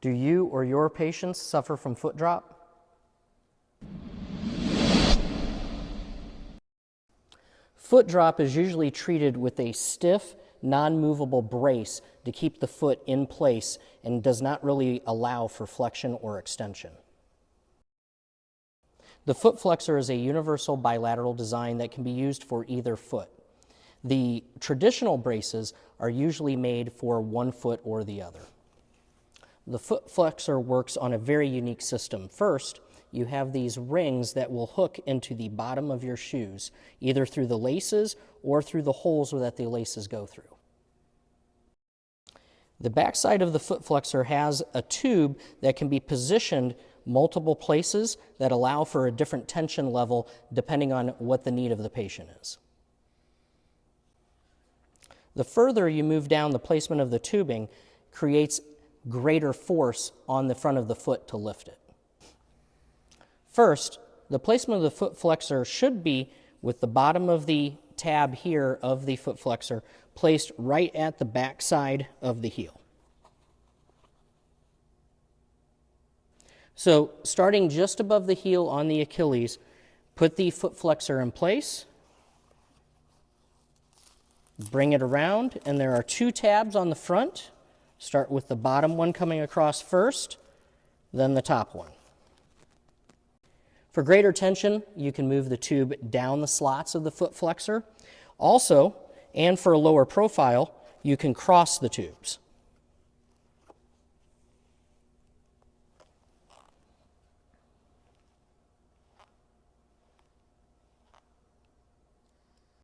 Do you or your patients suffer from foot drop? Foot drop is usually treated with a stiff, non-movable brace to keep the foot in place and does not really allow for flexion or extension. The FootFlexor is a universal bilateral design that can be used for either foot. The traditional braces are usually made for one foot or the other. The FootFlexor works on a very unique system. First, you have these rings that will hook into the bottom of your shoes, either through the laces or through the holes that the laces go through. The backside of the FootFlexor has a tube that can be positioned multiple places that allow for a different tension level depending on what the need of the patient is. The further you move down, the placement of the tubing creates greater force on the front of the foot to lift it. First, the placement of the FootFlexor should be with the bottom of the tab here of the FootFlexor placed right at the back side of the heel. So starting just above the heel on the Achilles, put the FootFlexor in place, bring it around, and there are two tabs on the front. Start with the bottom one coming across first, then the top one. For greater tension, you can move the tube down the slots of the FootFlexor. Also, and for a lower profile, you can cross the tubes.